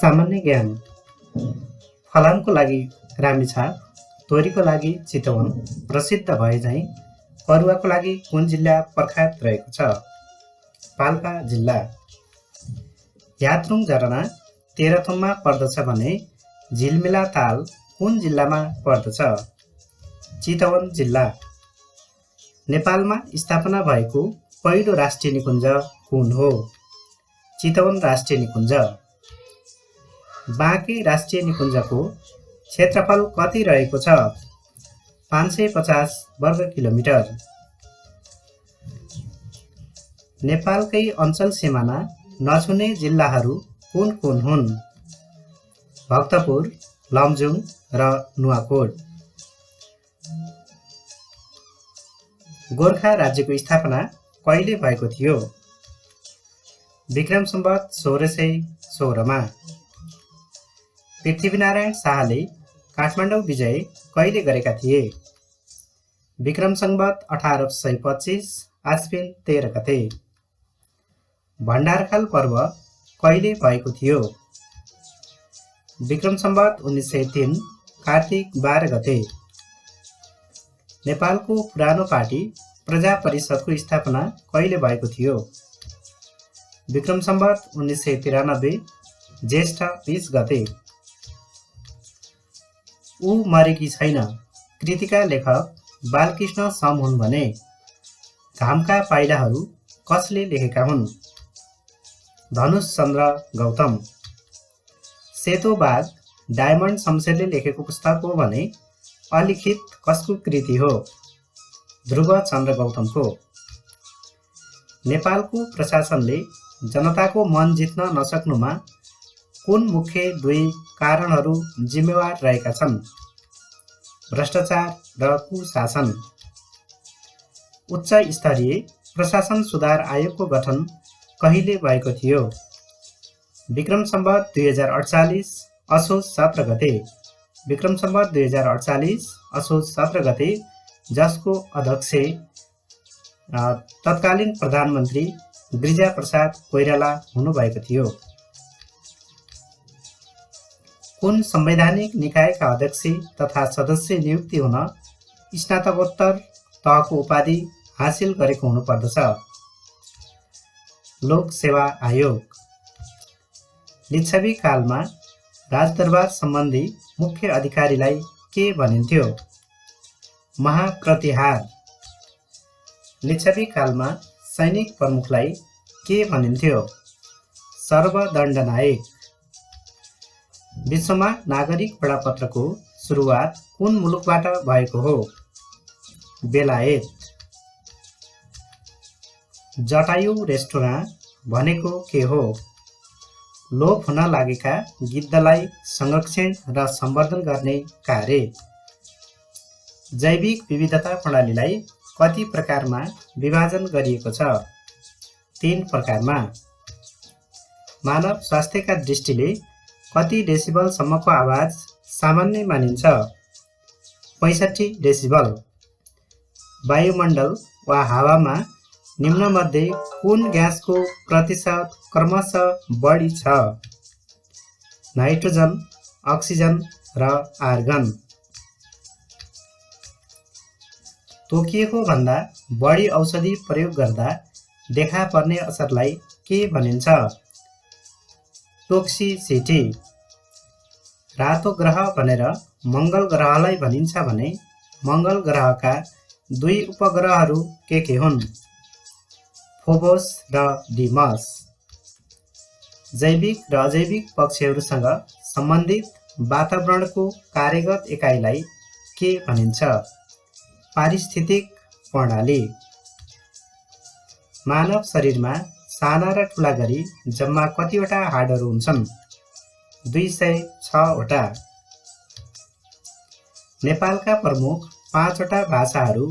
सामान्य ज्ञान। फलामको लागि रामेछाप, तोरीको लागि चितवन प्रसिद्ध भए झैँ परुवाको लागि कुन जिल्ला प्रख्यात रहेको छ? पाल्पा जिल्ला। यात्रुङ झरना तेह्रथुममा पर्दछ भने झिलमिला ताल कुन जिल्लामा पर्दछ? चितवन जिल्ला। नेपालमा स्थापना भएको पहिलो राष्ट्रिय निकुञ्ज कुन हो? चितवन राष्ट्रिय निकुञ्ज। बाँके राष्ट्रिय निकुञ्जको क्षेत्रफल कति रहेको छ? 550 वर्ग किलोमिटर। नेपालकै अञ्चल सीमाना नछुने जिल्लाहरू कुन कुन हुन्? भक्तपुर, लमजुङ र नुवाकोट। गोर्खा राज्यको स्थापना कहिले भएको थियो? विक्रम सम्वत 1616 मा। पृथ्वीनारायण शाहले काठमाडौँ विजय कहिले गरेका थिए? विक्रम सम्वत 1825 आश्विन 13 गते। भण्डारखाल पर्व कहिले भएको थियो? विक्रम सम्वत 1903 कार्तिक 12 गते। नेपालको पुरानो पार्टी प्रजा परिषदको स्थापना कहिले भएको थियो? विक्रम सम्वत 1993 ज्येष्ठ 20 गते। ऊ मरेकी छैन कृतिका लेखक बालकृष्ण सम हुन् भने घामका पाइलाहरू कसले लेखेका हुन्? धनुष चन्द्र गौतम। सेतो बाघ डायमन्ड शमशेरले लेखेको पुस्तक हो भने अलिखित कसको कृति हो? ध्रुव चन्द्र गौतमको। नेपालको प्रशासनले जनताको मन जित्न नसक्नुमा कुन मुख्य दुई कारणहरू जिम्मेवार रहेका छन्? भ्रष्टाचार र कुशासन। उच्च स्तरीय प्रशासन सुधार आयोगको गठन कहिले भएको थियो? विक्रम सम्वत 2048 असोज 17 गते। विक्रम सम्वत 2048 असोज 17 गते, जसको अध्यक्ष तत्कालीन प्रधानमन्त्री गिरिजाप्रसाद कोइराला हुनुभएको थियो। कुन संवैधानिक निकायका अध्यक्ष तथा सदस्य नियुक्ति हुन स्नातकोत्तर तहको उपाधि हासिल गरेको हुनुपर्दछ? लोक सेवा आयोग। लिच्छवी कालमा राजदरबार सम्बन्धी मुख्य अधिकारीलाई के भनिन्थ्यो? महाप्रतिहार। लिच्छवी कालमा सैनिक प्रमुखलाई के भनिन्थ्यो? सर्वदण्डनायक। विश्वमा नागरिक बडापत्रको सुरुवात कुन मुलुकबाट भएको हो? बेलायत। जटायु रेस्टुराँ भनेको के हो? लोप हुन लागेका गिद्धलाई संरक्षण र सम्वर्धन गर्ने कार्य। जैविक विविधता प्रणालीलाई कति प्रकारमा विभाजन गरिएको छ? 3 प्रकारमा। मानव स्वास्थ्यका दृष्टिले कति डेसिबलसम्मको आवाज सामान्य मानिन्छ? 65 डेसिबल। वायुमण्डल वा हावामा निम्नमध्ये कुन ग्यासको प्रतिशत क्रमशः बढी छ? नाइट्रोजन, अक्सिजन र आर्गन। तोकिएको भन्दा बढी औषधि प्रयोग गर्दा देखा पर्ने असरलाई के भनिन्छ? टोक्सिसिटी। रातो ग्रह भनेर मङ्गल ग्रहलाई भनिन्छ भने मङ्गल ग्रहका 2 उपग्रहहरू के हुन्? फोबोस र डिमस। जैविक र अजैविक पक्षहरूसँग सम्बन्धित वातावरणको कार्यगत एकाइलाई के भनिन्छ? पारिस्थितिक प्रणाली। मानव शरीरमा साना र ठुला गरी जम्मा कतिवटा हाडहरू हुन्छन्? 206 वटा। नेपालका प्रमुख 5 वटा भाषाहरू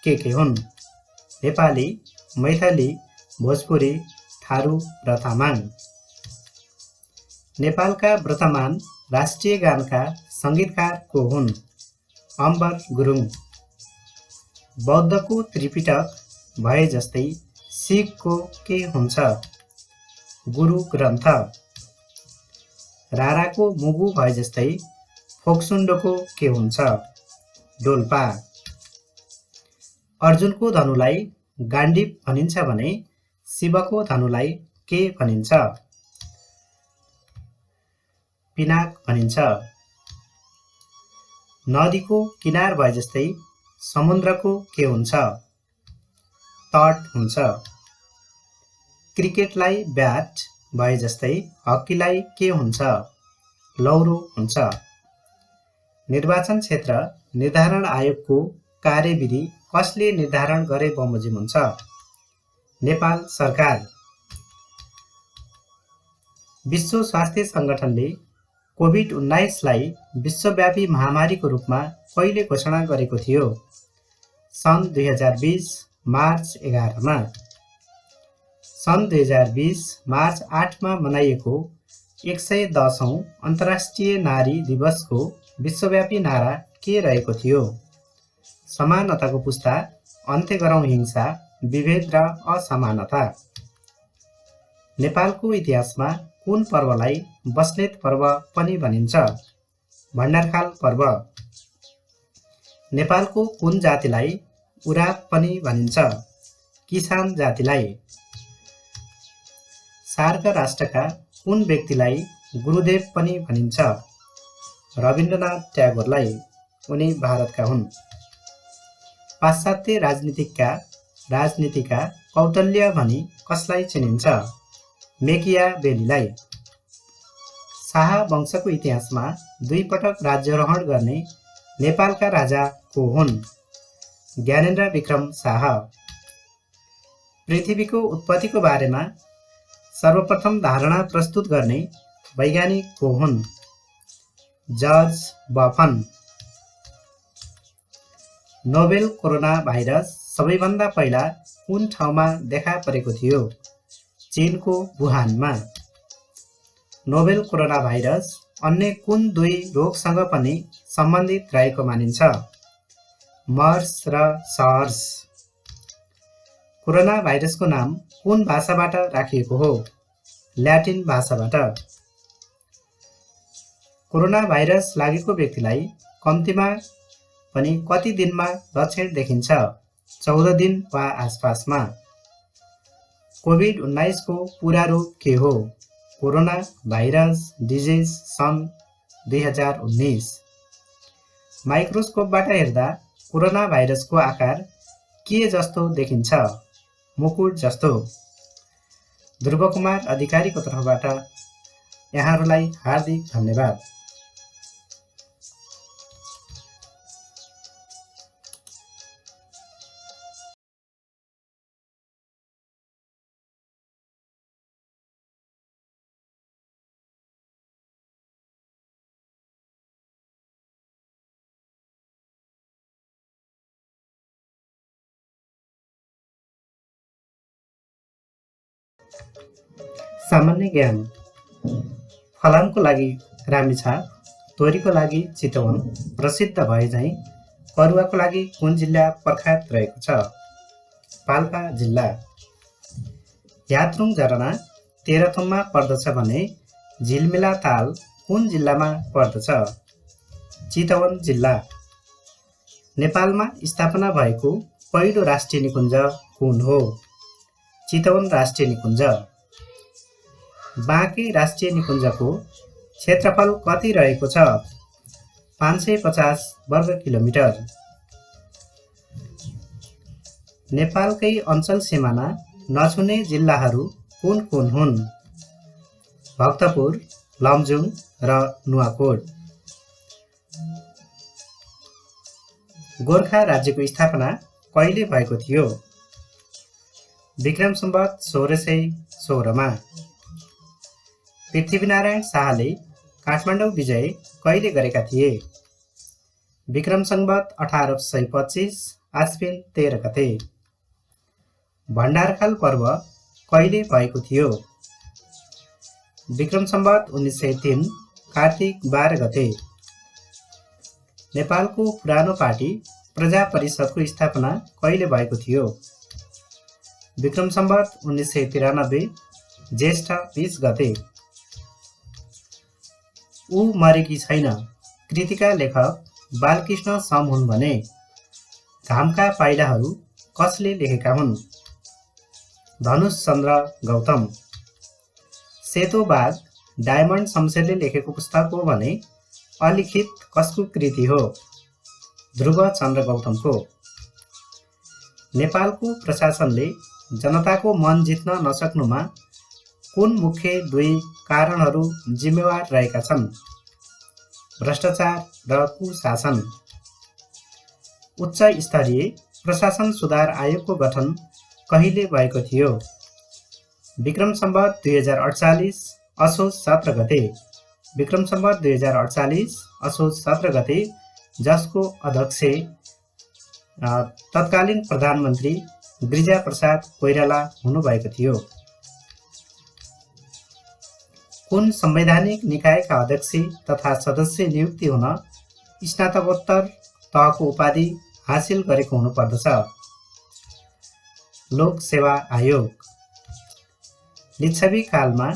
के हुन्? नेपाली, मैथिली, भोजपुरी, थारू र तामाङ। नेपालका वर्तमान राष्ट्रिय गानका सङ्गीतकार को हुन्? अम्बर गुरुङ। बौद्धको त्रिपिटक भए जस्तै सिखको के हुन्छ? गुरु ग्रन्थ। राराको मुगु भए जस्तै फोक्सुन्डोको के हुन्छ? डोल्पा। अर्जुनको धनुलाई गाण्डीव भनिन्छ भने शिवको धनुलाई के भनिन्छ? पिनाक भनिन्छ। नदीको किनार भए जस्तै समुद्रको के हुन्छ? तट हुन्छ। क्रिकेटलाई ब्याट भए जस्तै हकीलाई के हुन्छ? लौरो हुन्छ। निर्वाचन क्षेत्र निर्धारण आयोगको कार्यविधि कसले निर्धारण गरे बमोजिम हुन्छ? नेपाल सरकार। विश्व स्वास्थ्य सङ्गठनले कोभिड-19लाई विश्वव्यापी महामारीको रूपमा कहिले घोषणा गरेको थियो? सन् 2020 मार्च 11मा। सन् 2020 मार्च 8मा मनाइएको 110औं अन्तर्राष्ट्रिय नारी दिवसको विश्वव्यापी नारा के रहेको थियो? समानताको पुस्ता, अन्त्य गरौँ हिंसा, विभेद र असमानता। नेपालको इतिहासमा कुन पर्वलाई बस्नेत पर्व पनि भनिन्छ? भण्डारखाल पर्व। नेपालको कुन जातिलाई उराव पनि भनिन्छ? किसान जातिलाई। सार्क राष्ट्रका कुन व्यक्तिलाई गुरुदेव पनि भनिन्छ? रविन्द्रनाथ ट्यागोरलाई। उनी भारतका हुन्। पाश्चात्य राजनीतिका कौटल्य भनी कसलाई चिनिन्छ? मेकियावेलीलाई। शाह वंशको इतिहासमा 2 पटक राज्यारोहण गर्ने नेपालका राजा को हुन्? ज्ञानेन्द्र विक्रम शाह। पृथ्वीको उत्पत्तिको बारेमा सर्वप्रथम धारणा प्रस्तुत गर्ने वैज्ञानिक को हुन्? जर्ज बफन। नोभेल कोरोना भाइरस सबैभन्दा पहिला कुन ठाउँमा देखा परेको थियो? चीनको वुहानमा। नोभेल कोरोना भाइरस अन्य कुन 2 रोगसँग पनि सम्बन्धित रहेको मानिन्छ? मर्स र सार्स। कोरोना भाइरसको नाम कुन भाषाबाट राखिएको हो? ल्याटिन भाषाबाट। कोरोना भाइरस लागेको व्यक्तिलाई कम्तीमा पनि कति दिनमा लक्षण देखिन्छ? 14 दिन वा आसपासमा। कोभिड-19 को पूरा रूप के हो? कोरोना भाइरस डिजिज सन् 2019। माइक्रोस्कोपबाट हेर्दा कोरोना भाइरसको आकार के जस्तो देखिन्छ? मुकुट जस्तो। ध्रुवकुमार अधिकारीको तर्फबाट यहाँहरूलाई हार्दिक धन्यवाद। सामान्य ज्ञान। फलामको लागि रामेछाप, तोरीको लागि चितवन प्रसिद्ध भए झैँ परुवाको लागि कुन जिल्ला प्रख्यात रहेको छ? पाल्पा जिल्ला। यात्रुङ झरना तेह्रथुममा पर्दछ भने झिलमिला ताल कुन जिल्लामा पर्दछ? चितवन जिल्ला। नेपालमा स्थापना भएको पहिलो राष्ट्रिय निकुञ्ज कुन हो? चितवन राष्ट्रिय निकुञ्ज। बाँके राष्ट्रिय निकुञ्जको क्षेत्रफल कति रहेको छ? 550 वर्ग किलोमिटर। नेपालकै अञ्चल सिमाना नछुने जिल्लाहरू कुन कुन हुन्? भक्तपुर, लमजुङ र नुवाकोट। गोर्खा राज्यको स्थापना कहिले भएको थियो? विक्रम सम्वत 1616मा। पृथ्वीनारायण शाहले काठमाडौँ विजय कहिले गरेका थिए? विक्रम सम्वत 1825 आश्विन 13 गते। भण्डारखाल पर्व कहिले भएको थियो? विक्रम सम्वत 1903 कार्तिक 12 गते। नेपालको पुरानो पार्टी प्रजा परिषदको स्थापना कहिले भएको थियो? विक्रम सम्वत 1993 ज्येष्ठ 20 गते। ऊ मरेकी छैन कृतिका लेखक बालकृष्ण सम हुन् भने घामका पाइलाहरू कसले लेखेका हुन्? धनुष चन्द्र गौतम। सेतो बाघ डायमन्ड शमशेरले लेखेको पुस्तक हो भने अलिखित कसको कृति हो? ध्रुव चन्द्र गौतमको। नेपालको प्रशासनले जनताको मन जित्न नसक्नुमा कुन मुख्य दुई कारणहरू जिम्मेवार रहेका छन्? भ्रष्टाचार र कुशासन। उच्च स्तरीय प्रशासन सुधार आयोगको गठन कहिले भएको थियो? विक्रम सम्वत 2048 असोज 17 गते। विक्रम सम्वत 2048 असोज 17 गते, जसको अध्यक्ष तत्कालीन प्रधानमन्त्री गिरिजाप्रसाद कोइराला हुनुभएको थियो। कुन संवैधानिक निकायका अध्यक्ष तथा सदस्य नियुक्ति हुन स्नातकोत्तर तहको उपाधि हासिल गरेको हुनुपर्दछ? लोक सेवा आयोग। लिच्छवी कालमा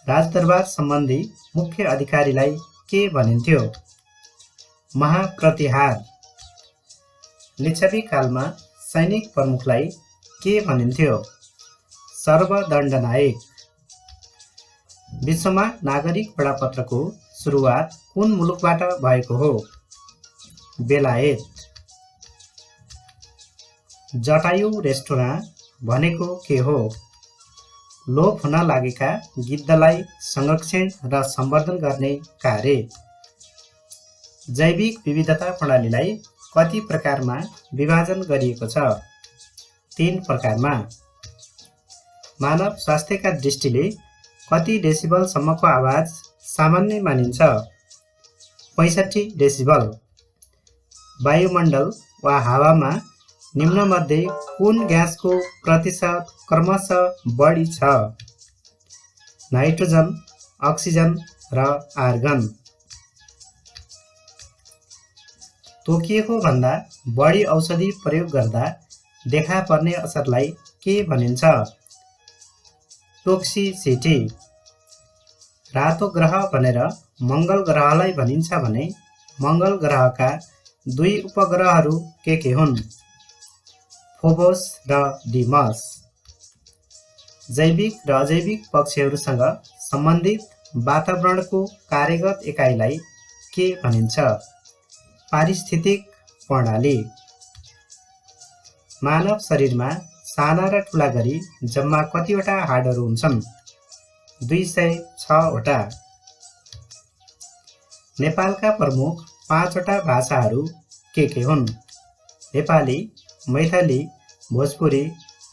राजदरबार सम्बन्धी मुख्य अधिकारीलाई के भनिन्थ्यो? महाप्रतिहार। लिच्छवी कालमा सैनिक प्रमुखलाई के भनिन्थ्यो? सर्वदण्डनायक। विश्वमा नागरिक बडापत्रको सुरुवात कुन मुलुकबाट भएको हो? बेलायत। जटायु रेस्टुराँ भनेको के हो? लोप हुन लागेका गिद्धलाई संरक्षण र सम्वर्धन गर्ने कार्य। जैविक विविधता प्रणालीलाई कति प्रकारमा विभाजन गरिएको छ? 3 प्रकारमा। मानव स्वास्थ्यका दृष्टिले कति डेसिबलसम्मको आवाज सामान्य मानिन्छ? 65 डेसिबल। वायुमण्डल वा हावामा निम्नमध्ये कुन ग्यासको प्रतिशत क्रमशः बढी छ? नाइट्रोजन, अक्सिजन र आर्गन। तोकिएको भन्दा बढी औषधि प्रयोग गर्दा देखा पर्ने असरलाई के भनिन्छ? टोक्सिसिटी। रातो ग्रह भनेर मङ्गल ग्रहलाई भनिन्छ भने मङ्गल ग्रहका 2 उपग्रहहरू के हुन्? फोबोस र डिमस। जैविक र अजैविक पक्षीहरूसँग सम्बन्धित वातावरणको कार्यगत एकाइलाई के भनिन्छ? पारिस्थितिक प्रणाली। मानव शरीरमा साना र ठुला गरी जम्मा कतिवटा हाडहरू हुन्छन्? 206 वटा। नेपालका प्रमुख 5 वटा भाषाहरू के हुन्? नेपाली, मैथिली, भोजपुरी,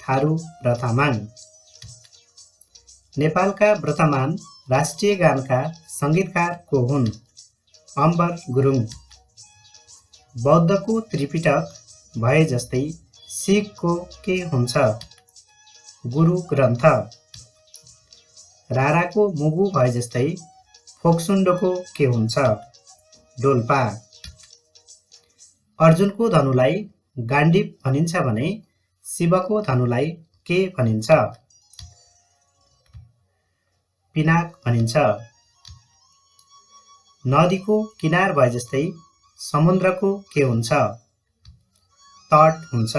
थारू र तामाङ। नेपालका वर्तमान राष्ट्रिय गानका सङ्गीतकार को हुन्? अम्बर गुरुङ। बौद्धको त्रिपिटक भए जस्तै सिखको के हुन्छ? गुरु ग्रन्थ। राराको मुगु भए जस्तै फोक्सुन्डोको के हुन्छ? डोल्पा। अर्जुनको धनुलाई गाण्डीव भनिन्छ भने शिवको धनुलाई के भनिन्छ? पिनाक भनिन्छ। नदीको किनार भए जस्तै समुद्रको के हुन्छ? तट हुन्छ।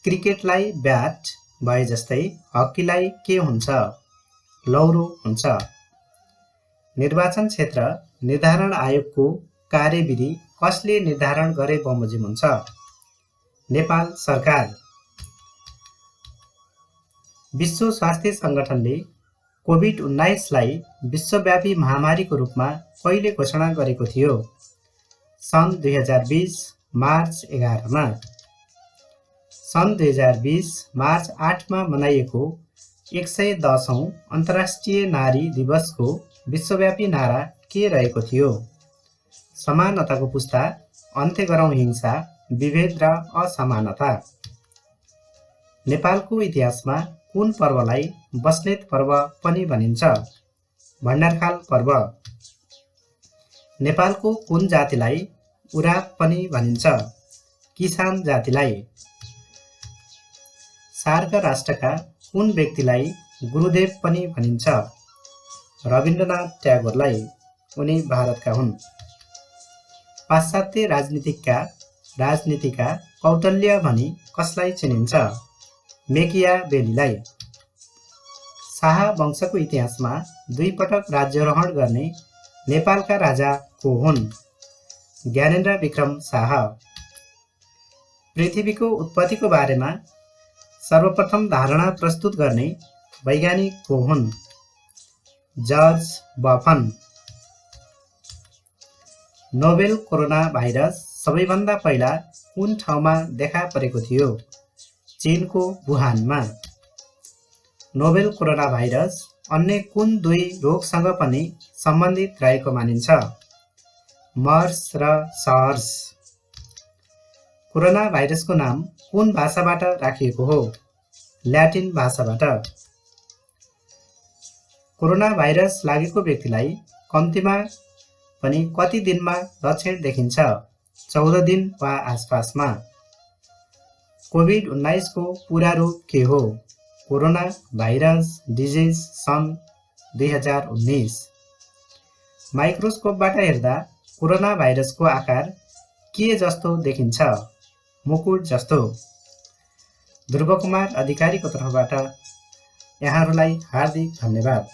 क्रिकेटलाई ब्याट भए जस्तै हकीलाई के हुन्छ? लौरो हुन्छ। निर्वाचन क्षेत्र निर्धारण आयोगको कार्यविधि कसले निर्धारण गरे बमोजिम हुन्छ? नेपाल सरकार। विश्व स्वास्थ्य सङ्गठनले कोभिड-19लाई विश्वव्यापी महामारीको रूपमा कहिले घोषणा गरेको थियो? सन् 2020 मार्च 11 मा। सन् 2020 मार्च 8 मा मनाइएको 110औं अन्तर्राष्ट्रिय नारी दिवसको विश्वव्यापी नारा के रहेको थियो? समानताको पुस्ता, अन्त्य गरौँ हिंसा, विभेद र असमानता। नेपालको इतिहासमा कुन पर्वलाई बस्नेत पर्व पनि भनिन्छ? भण्डारखाल पर्व। नेपालको कुन जातिलाई उराव पनि भनिन्छ? किसान जातिलाई। सार्क राष्ट्रका कुन व्यक्तिलाई गुरुदेव पनि भनिन्छ? रविन्द्रनाथ ट्यागोरलाई उनी भारतका हुन्। पाश्चात्य राजनीतिका कौटल्य भनी कसलाई चिनिन्छ? मेकियावेलीलाई। शाह वंशको इतिहासमा 2 पटक राज्यारोहण गर्ने नेपालका राजा को हुन्? ज्ञानेन्द्र विक्रम शाह। पृथ्वीको उत्पत्तिको बारेमा सर्वप्रथम धारणा प्रस्तुत गर्ने वैज्ञानिक को हुन्? जर्ज बफन। नोभेल कोरोना भाइरस सबैभन्दा पहिला कुन ठाउँमा देखा परेको थियो? चीनको वुहानमा। नोभेल कोरोना भाइरस अन्य कुन 2 रोगसँग पनि सम्बन्धित रहेको मानिन्छ? मर्स र सार्स। कोरोना भाइरसको नाम कुन भाषाबाट राखिएको हो? ल्याटिन भाषाबाट। कोरोना भाइरस लागेको व्यक्तिलाई कम्तीमा पनि कति दिनमा लक्षण देखिन्छ? 14 दिन वा आसपासमा। कोभिड-19 को पूरा रूप के हो? कोरोना भाइरस डिजिज सन् 2019। माइक्रोस्कोपबाट हेर्दा कोरोना भाइरसको आकार के जस्तो देखिन्छ? मुकुट जस्तो। ध्रुवकुमार अधिकारीको तर्फबाट यहाँहरूलाई हार्दिक धन्यवाद।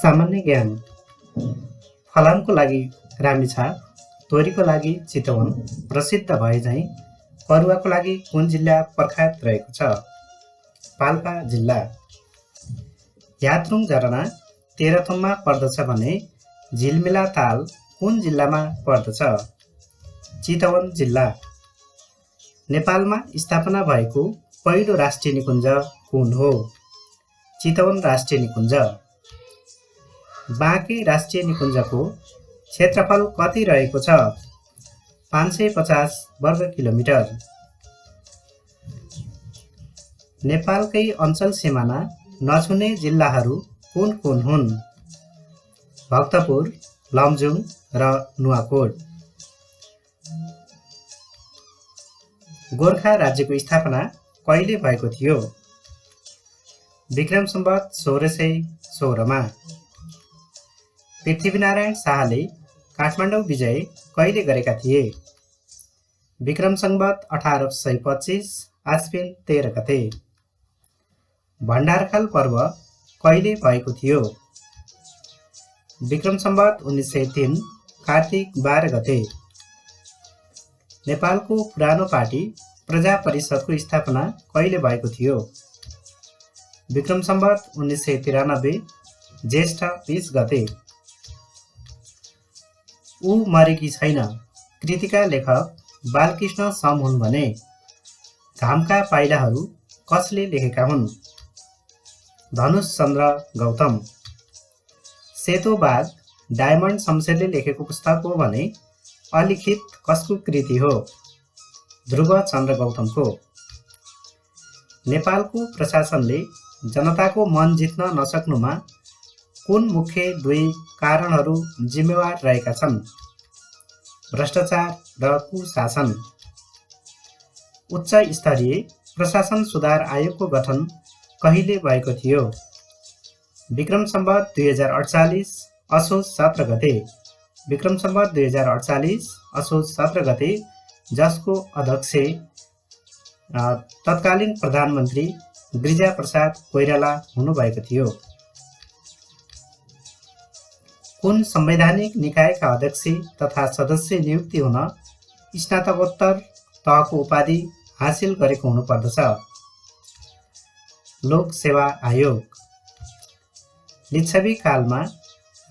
सामान्य ज्ञान। फलामको लागि रामेछाप, तोरीको लागि चितवन प्रसिद्ध भए झैँ परुवाको लागि कुन जिल्ला प्रख्यात रहेको छ? पाल्पा जिल्ला। यात्रुङ झरना तेह्रथुममा पर्दछ भने झिलमिला ताल कुन जिल्लामा पर्दछ? चितवन जिल्ला। नेपालमा स्थापना भएको पहिलो राष्ट्रिय निकुञ्ज कुन हो? चितवन राष्ट्रिय निकुञ्ज। बाँके राष्ट्रिय निकुञ्जको क्षेत्रफल कति रहेको छ? 550 वर्ग किलोमिटर। नेपालकै अञ्चल सिमाना नछुने जिल्लाहरू कुन कुन हुन्? भक्तपुर, लमजुङ र नुवाकोट। गोर्खा राज्यको स्थापना कहिले भएको थियो? विक्रम सम्वत 1616 मा। पृथ्वीनारायण शाहले काठमाडौँ विजय कहिले गरेका थिए? विक्रम सम्वत 1825 आश्विन 13 गते। भण्डारखाल पर्व कहिले भएको थियो? विक्रम सम्वत 1903 कार्तिक 12 गते। नेपालको पुरानो पार्टी प्रजा परिषदको स्थापना कहिले भएको थियो? विक्रम सम्वत 1993 ज्येष्ठ 20 गते। ऊ मरेकी छैन कृतिका लेखक बालकृष्ण सम हुन् भने घामका पाइलाहरू कसले लेखेका हुन्? धनुष चन्द्र गौतम। सेतो बाघ डायमन्ड शमशेरले लेखेको पुस्तक हो भने अलिखित कसको कृति हो? ध्रुव चन्द्र गौतमको। नेपालको प्रशासनले जनताको मन जित्न नसक्नुमा कुन मुख्य दुई कारणहरू जिम्मेवार रहेका छन्? भ्रष्टाचार र कुशासन। उच्च स्तरीय प्रशासन सुधार आयोगको गठन कहिले भएको थियो? विक्रम सम्वत 2048 असोज 17 गते। विक्रम सम्वत 2048 असोज 17 गते, जसको अध्यक्ष तत्कालीन प्रधानमन्त्री गिरिजाप्रसाद कोइराला हुनुभएको थियो। कुन संवैधानिक निकायका अध्यक्ष तथा सदस्य नियुक्ति हुन स्नातकोत्तर तहको उपाधि हासिल गरेको हुनुपर्दछ? लोक सेवा आयोग। लिच्छवी कालमा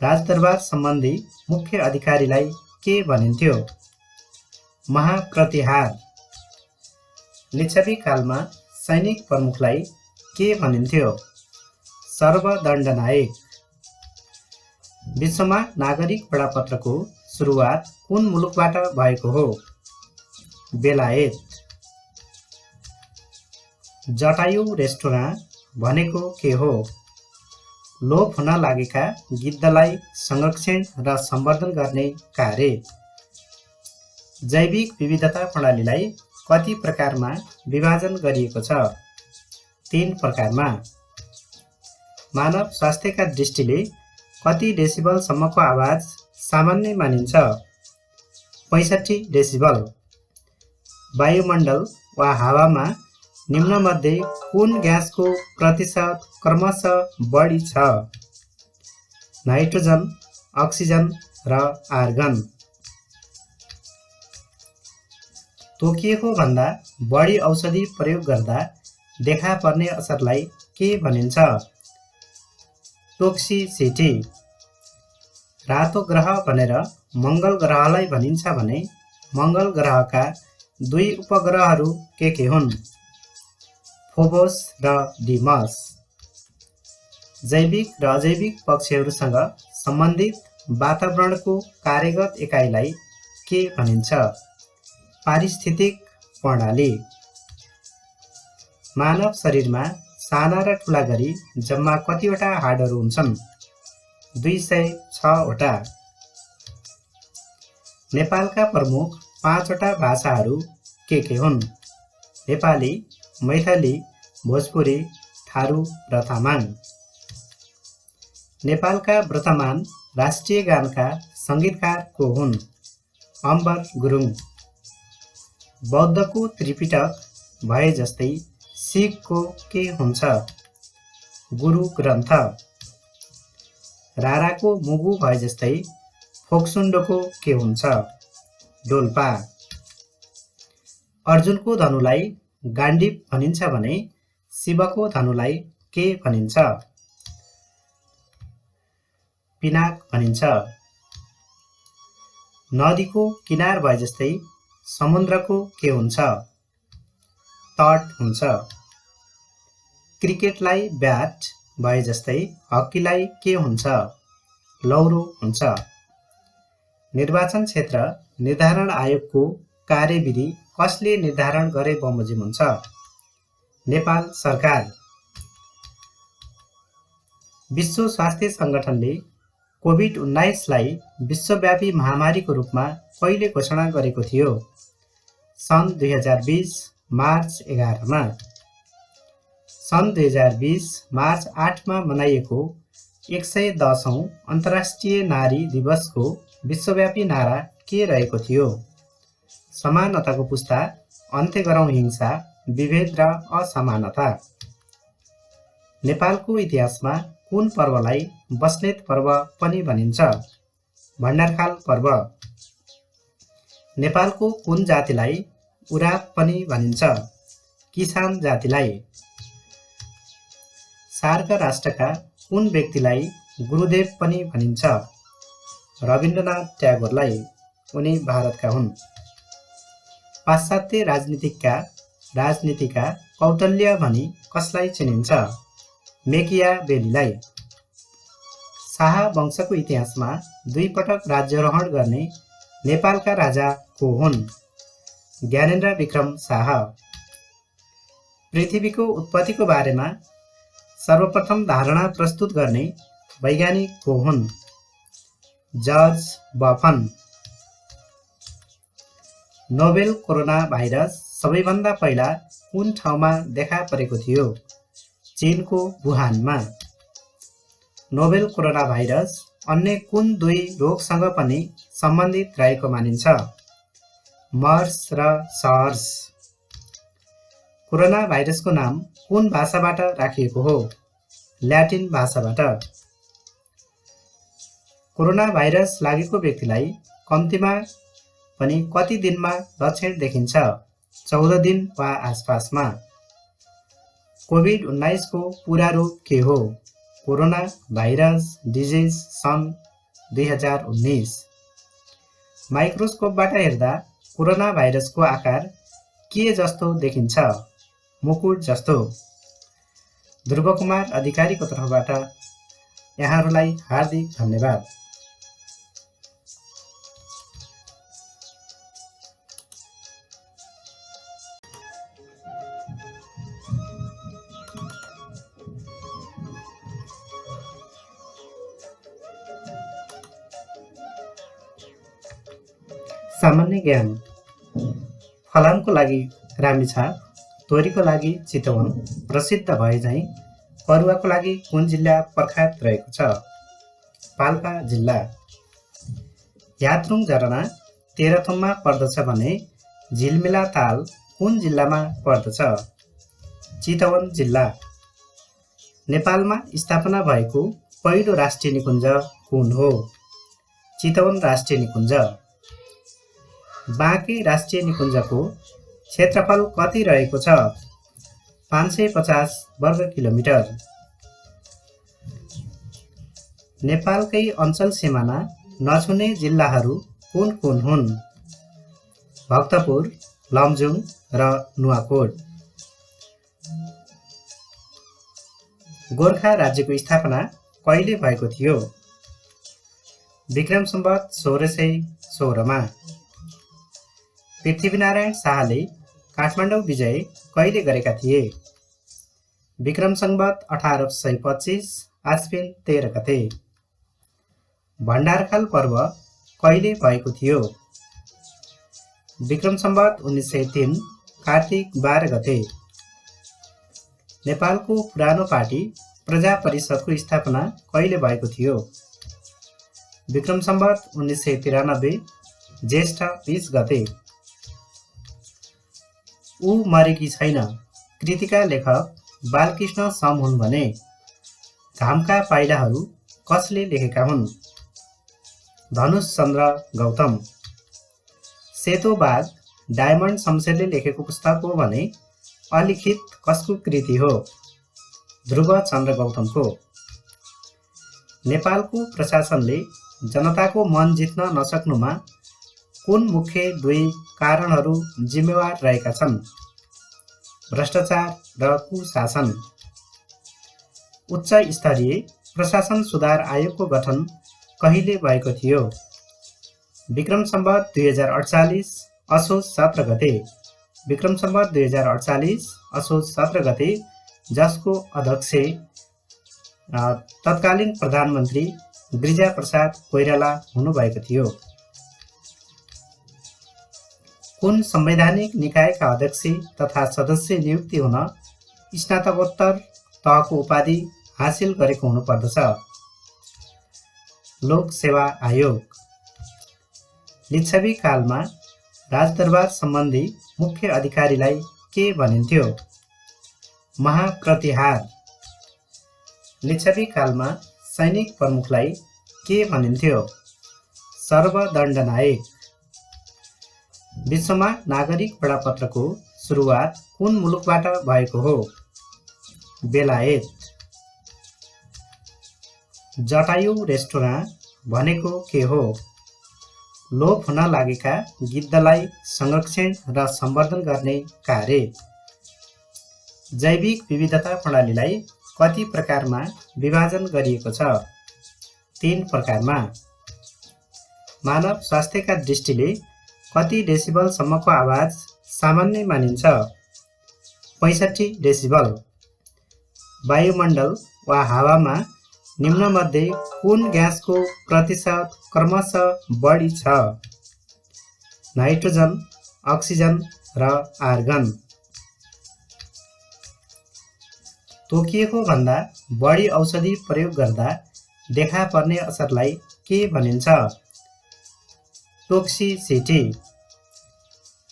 राजदरबार सम्बन्धी मुख्य अधिकारीलाई के भनिन्थ्यो? महाप्रतिहार। लिच्छवी कालमा सैनिक प्रमुखलाई के भनिन्थ्यो? सर्वदण्डनायक। विश्वमा नागरिक बडापत्रको सुरुवात कुन मुलुकबाट भएको हो? बेलायत। जटायु रेस्टुराँ भनेको के हो? लोप हुन लागेका गिद्धलाई संरक्षण र सम्वर्धन गर्ने कार्य। जैविक विविधता प्रणालीलाई कति प्रकारमा विभाजन गरिएको छ? 3 प्रकारमा। मानव स्वास्थ्यका दृष्टिले कति डेसिबलसम्मको आवाज सामान्य मानिन्छ? 65 डेसिबल। वायुमण्डल वा हावामा निम्नमध्ये कुन ग्यासको प्रतिशत क्रमशः बढी छ? नाइट्रोजन, अक्सिजन र आर्गन। तोकिएको भन्दा बढी औषधि प्रयोग गर्दा देखा पर्ने असरलाई के भनिन्छ? टोक्सिसिटी। रातो ग्रह भनेर मङ्गल ग्रहलाई भनिन्छ भने मङ्गल ग्रहका 2 उपग्रहहरू के हुन्? फोबोस र डिमस। जैविक र अजैविक पक्षीहरूसँग सम्बन्धित वातावरणको कार्यगत एकाइलाई के भनिन्छ? पारिस्थितिक प्रणाली। मानव शरीरमा साना र ठुला गरी जम्मा कतिवटा हाडहरू हुन्छन्? 206 वटा। नेपालका प्रमुख 5 वटा भाषाहरू के हुन्? नेपाली, मैथिली, भोजपुरी, थारू र तामाङ। नेपालका वर्तमान राष्ट्रिय गानका सङ्गीतकार को हुन्? अम्बर गुरुङ। बौद्धको त्रिपिटक भए जस्तै सिखको के हुन्छ? गुरु ग्रन्थ। राराको मुगु भए जस्तै फोक्सुन्डोको के हुन्छ? डोल्पा। अर्जुनको धनुलाई गाण्डीव भनिन्छ भने शिवको धनुलाई के भनिन्छ? पिनाक भनिन्छ। नदीको किनार भए जस्तै समुद्रको के हुन्छ? तट हुन्छ। क्रिकेटलाई ब्याट भए जस्तै हक्कीलाई के हुन्छ? लौरो हुन्छ। निर्वाचन क्षेत्र निर्धारण आयोगको कार्यविधि कसले निर्धारण गरे बमोजिम हुन्छ? नेपाल सरकार। विश्व स्वास्थ्य सङ्गठनले कोभिड-19लाई विश्वव्यापी महामारीको रूपमा कहिले घोषणा गरेको थियो? सन् 2020 मार्च 11मा। सन् 2020 मार्च 8मा मनाइएको 110औं अन्तर्राष्ट्रिय नारी दिवसको विश्वव्यापी नारा के रहेको थियो? समानताको पुस्ता, अन्त्य गरौँ हिंसा, विभेद र असमानता। नेपालको इतिहासमा कुन पर्वलाई बस्नेत पर्व पनि भनिन्छ? भण्डारखाल पर्व। नेपालको कुन जातिलाई उराव पनि भनिन्छ? किसान जातिलाई। सार्क राष्ट्रका कुन व्यक्तिलाई गुरुदेव पनि भनिन्छ? रविन्द्रनाथ ट्यागोरलाई। उनी भारतका हुन्। पाश्चात्य राजनीतिका कौटल्य भनी कसलाई चिनिन्छ? मेकियावेलीलाई। शाह वंशको इतिहासमा 2 पटक राज्यारोहण गर्ने नेपालका राजा को हुन्? ज्ञानेन्द्र विक्रम शाह। पृथ्वीको उत्पत्तिको बारेमा सर्वप्रथम धारणा प्रस्तुत गर्ने वैज्ञानिक को हुन्? जर्ज बफन। नोभेल कोरोना भाइरस सबैभन्दा पहिला कुन ठाउँमा देखा परेको थियो? चीनको वुहानमा। नोभेल कोरोना भाइरस अन्य कुन 2 रोगसँग पनि सम्बन्धित रहेको मानिन्छ? मर्स र सार्स। कोरोना भाइरसको नाम कुन भाषाबाट राखिएको हो? ल्याटिन भाषाबाट। कोरोना भाइरस लागेको व्यक्तिलाई कम्तीमा पनि कति दिनमा लक्षण देखिन्छ? 14 दिन वा आसपासमा। कोभिड-19 को पूरा रूप के हो? कोरोना भाइरस डिजिज सन् 2019। माइक्रोस्कोपबाट हेर्दा कोरोना भाइरसको आकार के जस्तो देखिन्छ? मुकुट जस्तो। ध्रुवकुमार अधिकारीको तर्फबाट यहाँहरूलाई हार्दिक धन्यवाद। सामान्य ज्ञान। फलामको लागि रामेछाप, तोरीको लागि चितवन प्रसिद्ध भए झैँ परुवाको लागि कुन जिल्ला प्रख्यात रहेको छ? पाल्पा जिल्ला। यात्रुङ झरना तेह्रथुममा पर्दछ भने झिलमिला ताल कुन जिल्लामा पर्दछ? चितवन जिल्ला। नेपालमा स्थापना भएको पहिलो राष्ट्रिय निकुञ्ज कुन हो? चितवन राष्ट्रिय निकुञ्ज। बाँके राष्ट्रिय निकुञ्जको क्षेत्रफल कति रहेको छ? 550 वर्ग किलोमिटर। नेपालकै अञ्चल सिमाना नछुने जिल्लाहरू कुन कुन हुन्? भक्तपुर, लमजुङ र नुवाकोट। गोर्खा राज्यको स्थापना कहिले भएको थियो? विक्रम सम्वत 1616मा। पृथ्वीनारायण शाहले काठमाडौँ विजय कहिले गरेका थिए? विक्रम सम्वत 1825 आश्विन 13 गते। भण्डारखाल पर्व कहिले भएको थियो? विक्रम सम्वत 1903 कार्तिक 12 गते। नेपालको पुरानो पार्टी प्रजा परिषदको स्थापना कहिले भएको थियो? विक्रम सम्वत 1993 ज्येष्ठ 20 गते। ऊ मरेकी छैन कृतिका लेखक बालकृष्ण सम हुन् भने घामका पाइलाहरू कसले लेखेका हुन्? धनुष चन्द्र गौतम। सेतो बाघ डायमन्ड शमशेरले लेखेको पुस्तक हो भने अलिखित कसको कृति हो? ध्रुव चन्द्र गौतमको। नेपालको प्रशासनले जनताको मन जित्न नसक्नुमा कुन मुख्य दुई कारणहरू जिम्मेवार रहेका छन्? भ्रष्टाचार र कुशासन। उच्च स्तरीय प्रशासन सुधार आयोगको गठन कहिले भएको थियो? विक्रम सम्वत 2048 असोज 17 गते। विक्रम सम्वत 2048 असोज 17 गते, जसको अध्यक्ष तत्कालीन प्रधानमन्त्री गिरिजाप्रसाद कोइराला हुनुभएको थियो। कुन संवैधानिक निकायका अध्यक्ष तथा सदस्य नियुक्ति हुन स्नातकोत्तर तहको उपाधि हासिल गरेको हुनुपर्दछ? लोक सेवा आयोग। लिच्छवी कालमा राजदरबार सम्बन्धी मुख्य अधिकारीलाई के भनिन्थ्यो? महाप्रतिहार। लिच्छवी कालमा सैनिक प्रमुखलाई के भनिन्थ्यो? सर्वदण्डनायक। विश्वमा नागरिक बडापत्रको सुरुवात कुन मुलुकबाट भएको हो? बेलायत। जटायु रेस्टुराँ भनेको के हो? लोप हुन लागेका गिद्धलाई संरक्षण र सम्वर्धन गर्ने कार्य। जैविक विविधता प्रणालीलाई कति प्रकारमा विभाजन गरिएको छ? 3 प्रकारमा। मानव स्वास्थ्यका दृष्टिले कति डेसिबलसम्मको आवाज सामान्य मानिन्छ? 65 डेसिबल। वायुमण्डल वा हावामा निम्नमध्ये कुन ग्यासको प्रतिशत क्रमशः बढी छ? नाइट्रोजन, अक्सिजन र आर्गन। तोकिएको भन्दा बढी औषधि प्रयोग गर्दा देखा पर्ने असरलाई के भनिन्छ? टोक्सिसिटी।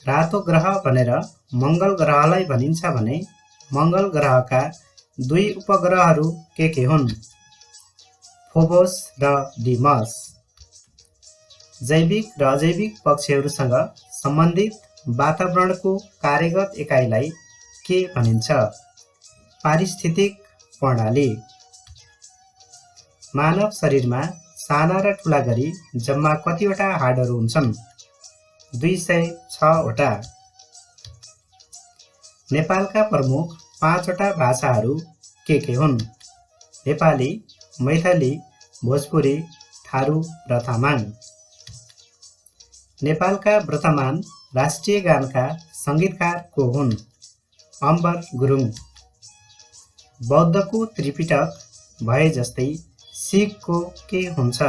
रातो ग्रह भनेर मङ्गल ग्रहलाई भनिन्छ भने मङ्गल ग्रहका 2 उपग्रहहरू के हुन्? फोबोस र डिमस। जैविक र अजैविक पक्षीहरूसँग सम्बन्धित वातावरणको कार्यगत एकाइलाई के भनिन्छ? पारिस्थितिक प्रणाली। मानव शरीरमा साना र ठुला गरी जम्मा कतिवटा हाडहरू हुन्छन्? 206 वटा। नेपालका प्रमुख 5 वटा भाषाहरू के हुन्? नेपाली, मैथिली, भोजपुरी, थारू र तामाङ। नेपालका वर्तमान राष्ट्रिय गानका सङ्गीतकार को हुन्? अम्बर गुरुङ। बौद्धको त्रिपिटक भए जस्तै सिखको के हुन्छ?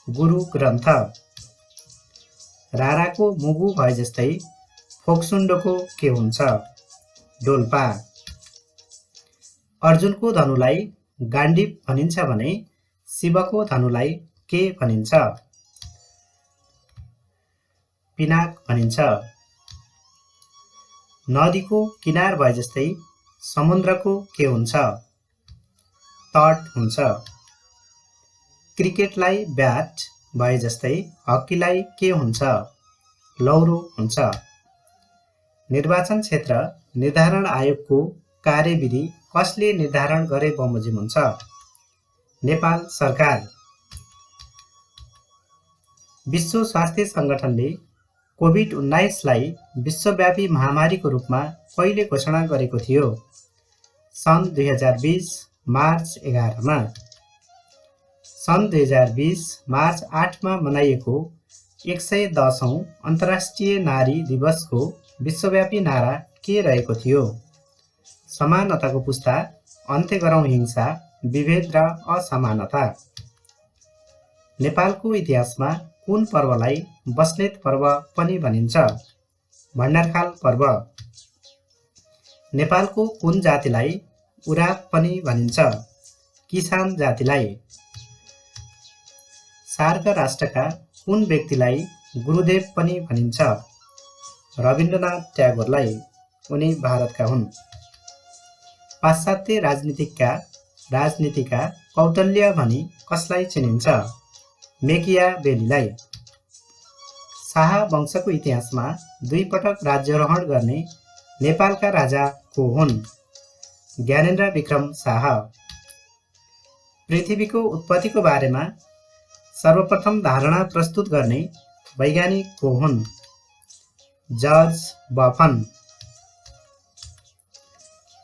गुरु ग्रन्थ। राराको मुगु भए जस्तै फोक्सुन्डोको के हुन्छ? डोल्पा। अर्जुनको धनुलाई गाण्डीव भनिन्छ भने शिवको धनुलाई के भनिन्छ? पिनाक भनिन्छ। नदीको किनार भए जस्तै समुद्रको के हुन्छ? तट हुन्छ। क्रिकेटलाई ब्याट भए जस्तै हक्कीलाई के हुन्छ? लौरो हुन्छ। निर्वाचन क्षेत्र निर्धारण आयोगको कार्यविधि कसले निर्धारण गरे बमोजिम हुन्छ? नेपाल सरकार। विश्व स्वास्थ्य सङ्गठनले कोभिड-19लाई विश्वव्यापी महामारीको रूपमा कहिले घोषणा गरेको थियो? सन् 2020 मार्च 11 मा। सन् 2020 मार्च 8 मा मनाइएको 110औं अन्तर्राष्ट्रिय नारी दिवसको विश्वव्यापी नारा के रहेको थियो? समानताको पुस्ता, अन्त्य गरौँ हिंसा, विभेद र असमानता। नेपालको इतिहासमा कुन पर्वलाई बस्नेत पर्व पनि भनिन्छ? भण्डारखाल पर्व। नेपालको कुन जातिलाई उराव पनि भनिन्छ? किसान जातिलाई। सार्क राष्ट्रका कुन व्यक्तिलाई गुरुदेव पनि भनिन्छ? रविन्द्रनाथ ट्यागोरलाई। उनी भारतका हुन्। पाश्चात्य राजनीतिका राजनीतिका कौटल्य भनी कसलाई चिनिन्छ? मेकियावेलीलाई। शाह वंशको इतिहासमा 2 पटक राज्यारोहण गर्ने नेपालका राजा को हुन्? ज्ञानेन्द्र विक्रम शाह। पृथ्वीको उत्पत्तिको बारेमा सर्वप्रथम धारणा प्रस्तुत गर्ने वैज्ञानिक को हुन्? जर्ज बफन।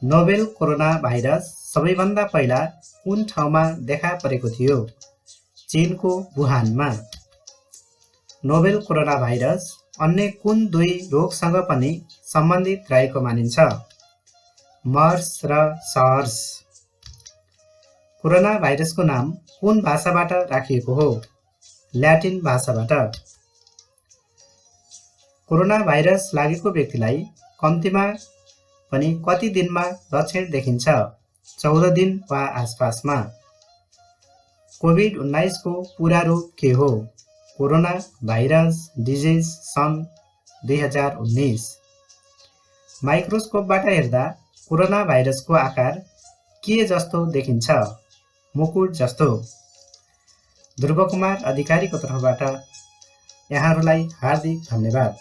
नोभेल कोरोना भाइरस सबैभन्दा पहिला कुन ठाउँमा देखा परेको थियो? चीनको वुहानमा। नोभेल कोरोना भाइरस अन्य कुन 2 रोगसँग पनि सम्बन्धित रहेको मानिन्छ? मर्स र सार्स। कोरोना भाइरसको नाम कुन भाषाबाट राखिएको हो? ल्याटिन भाषाबाट। कोरोना भाइरस लागेको व्यक्तिलाई कम्तीमा पनि कति दिनमा लक्षण देखिन्छ? 14 दिन वा आसपासमा। कोभिड-19 को पूरा रूप के हो? कोरोना भाइरस डिजिज सन् 2019। माइक्रोस्कोपबाट हेर्दा कोरोना भाइरसको आकार के जस्तो देखिन्छ? मुकुट जस्तो। ध्रुवकुमार अधिकारीको तर्फबाट यहाँहरूलाई हार्दिक धन्यवाद।